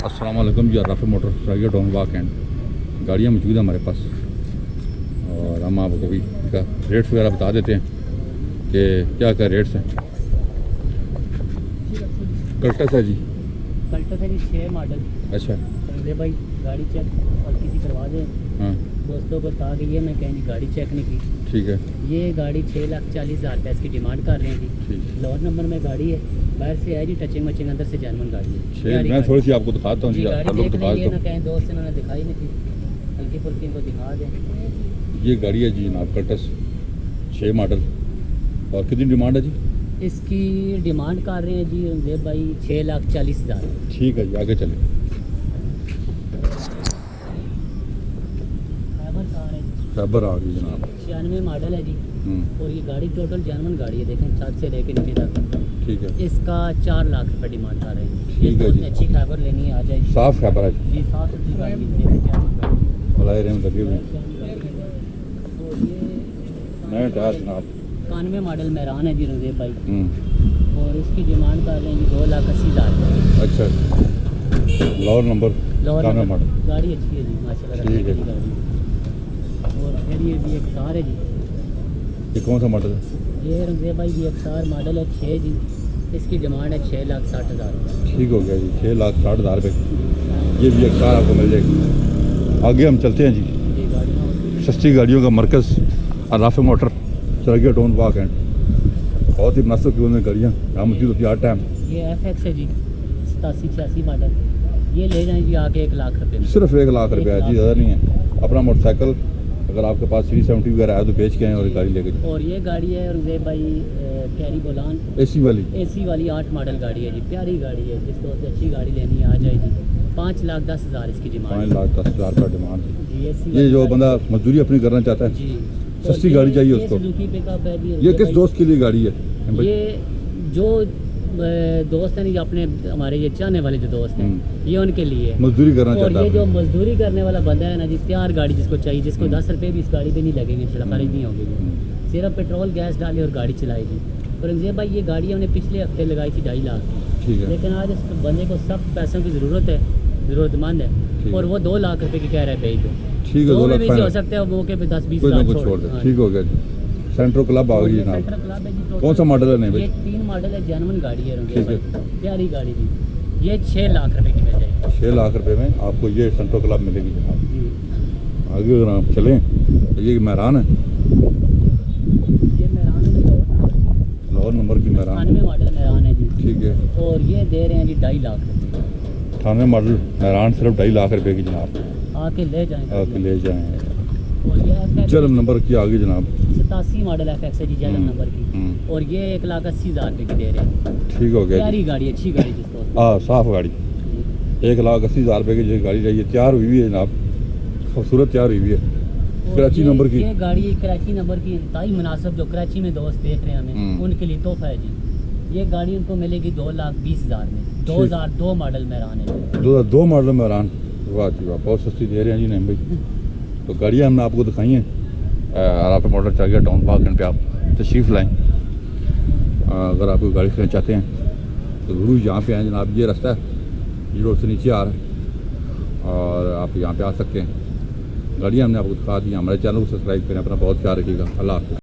अस्सलाम वालेकुम जी। Rafe motor चाहिए टाउन वाक एंड गाड़ियाँ मौजूद हैं हमारे पास और हम आपको भी क्या रेट्स वगैरह बता देते हैं कि क्या क्या रेट्स हैं। कल्टस है जी, कल्टस है जी 6 मॉडल। अच्छा समझे भाई, गाड़ी चेक और किसी करवा दें। हाँ दोस्तों को कहा कि ये मैं कहीं गाड़ी चेक नहीं की। ठीक है। ये गाड़ी 6,40,000 रुपये इसकी डिमांड कर रहे हैं जी। ठीक लाहौर नंबर में गाड़ी है, बाहर से है जी, टचिंग मचिंग अंदर से जर्मन गाड़ी है। छः प्यारी मैं गाड़ी। थोड़ी सी आपको दिखाता हूँ जी, गाड़ी आप लोग देख दिखा लेंगे दो। ना, कहीं दोस्त इन्होंने दिखाई नहीं थी, हल्की फुल्की इनको दिखा दें। ये गाड़ी है जी जनाब, कल्टस 6 मॉडल। और कितनी डिमांड है जी? इसकी डिमांड कर रहे हैं जी रंजीब भाई 6,40,000। ठीक है जी, आगे चले। फाइबर कार है जी, फैबर आ गई जनाब। 96 मॉडल है जी। हम्म, और ये गाड़ी टोटल जर्मन गाड़ी है, देखें छत से लेके नीचे तक। ठीक है। इसका 4 लाख रुपए डिमांड कर रहे हैं। ठीक है इसको जी। इतनी अच्छी खबर लेनी है, आ जाए साफ फैबर है जी, जी। साफ सुथरी गाड़ी मिलती है, क्या गाड़ी। भलाई रेम लगे हुए। और ये नए टायर जनाब। 91 मॉडल मेहरान है जी रंजीब भाई। हम्म, और इसकी डिमांड कर रहे हैं जी 2,80,000 रुपये। अच्छा Lahore number Lahore 91 number. Model. गाड़ी अच्छी है जी माशाल्लाह, ठीक है। रखने की गाड़ी। और फिर ये भी एक कार है जी। ये कौन सा मॉडल है? ये रंजीब भाई भी एक कार मॉडल है 6 जी। इसकी डिमांड है 6,60,000 रुपये। ठीक हो गया जी, 6,60,000 रुपये। ये भी एक कार आपको मिल जाएगी। आगे हम चलते हैं जी। जी गाड़ियाँ सस्ती गाड़ियों का मरकज़ राफे मोटर चरगिया टाउन वाक एंड। बहुत ही मुनासिब कीमत में गाड़ियाँ यहाँ मौजूद होती है हर टाइम। ये FX है जी 87-86 मॉडल। ये ले जाएं जी आके 1 लाख रुपए में। सिर्फ 1 लाख रुपये है जी, ज़्यादा नहीं है। अपना मोटरसाइकिल अगर आपके पास 370 वगैरह है तो बेच के आएँ और गाड़ी लेके जाएँ। और ये गाड़ी है रंजीब भाई कैरी बोलान AC वाली। AC वाली 8 मॉडल गाड़ी है जी, प्यारी गाड़ी है। जिस दोस्त अच्छी गाड़ी लेनी है आ जाए जी। 5,10,000 इसकी डिमांड 5,10,000 का डिमांड है। जी। AC ये जो वाली बंदा मजदूरी अपनी करना चाहता है, जी सस्ती गाड़ी चाहिए उसको। सुजुकी पिकअप है जी। ये किस दोस्त के लिए गाड़ी है भाई? ये जो दोस्त हैं, ये अपने हमारे ये चाहने वाले जो दोस्त हैं, ये उनके लिए है। मजदूरी करना और चाहता ये जो है। मजदूरी करने वाला बंदा है ना जी, तैयार गाड़ी जिसको चाहिए, जिसको 10 रुपये भी इस गाड़ी पे नहीं लगेंगे, खर्च नहीं होगी जी। सिर्फ पेट्रोल गैस डाले और गाड़ी चलाएगी। और रंजीब भाई ये गाड़ी हमने पिछले हफ्ते लगाई थी 2.5 लाख की। ठीक है। लेकिन आज इस बंदे को सख्त पैसों की ज़रूरत है, ज़रूरतमंद ठीक है, और है। वो 2 लाख रुपए की कह रहा है भेज दो। ठीक है, 2 लाख में भी फाइनल हो सकता है, मौके पे 10-20 कोई ना लाख कुछ छोड़ दे। हाँ। ठीक हो गया जी। सेंट्रो क्लब आ और गई ये जनाब। सेंट्रल क्लब है जी, टोटल कौन सा मॉडल है? नहीं ये भाई 3 मॉडल है, जर्मन गाड़ी है रंजीब ठीक है। भाई, प्यारी गाड़ी थी। ये 6 लाख रुपए की मिल जाएगी 6 लाख रुपए में आपको ये सेंट्रो क्लब मिलेगी जनाब। जी। आगे अगर आप चलें तो ये मेहरान है, ये मेहरान है, लाहौर नंबर की मेहरान। 98 मॉडल मेहरान है जी। ठीक है। और ये दे रहे हैं जी 2.5 लाख रुपए। 98 मॉडल मेहरान सिर्फ 2.5 लाख रुपए की जनाब। आके ले जाएंगे। आके ले जाएँ। और ये FX जन्म नंबर की आ गई जनाब। 87 मॉडल FX है जी, जन्म नंबर की। और ये 1,80,000 रुपए की दे रहे हैं। ठीक हो गया प्यारी जी। गाड़ी, अच्छी गाड़ी जिस दोस्त हाँ साफ गाड़ी। 1,80,000 रुपए की जो गाड़ी चाहिए तैयार हुई हुई है जनाब, खूबसूरत तैयार हुई हुई है। और कराची नंबर की। ये गाड़ी कराची नंबर की इंतहाई मुनासिब, जो कराची में दोस्त देख रहे हैं हमें, उनके लिए तोहफा है जी। ये गाड़ी उनको मिलेगी 2,20,000 में। 2002 मॉडल मेहरान है जी। 2002 मॉडल मेहरान। वाह जी वाह, बहुत सस्ती दे रहे हैं जी नहीं भाई। तो गाड़ियाँ हमने आपको दिखाई हैं। राफे मोटर चल गया टाउन पार्क पे आप तशरीफ़ लाएँ। अगर आप कोई गाड़ी खरीदना चाहते हैं तो ज़रूर यहाँ पे आएँ जनाब। ये रास्ता है, ये रोड से नीचे आ रहा है और आप यहाँ पे आ सकते हैं। गाड़ियाँ हमने आपको दिखा दी। हमारे चैनल को सब्सक्राइब करें। अपना बहुत ख्याल रखिएगा। अल्लाह हाफ़िज़।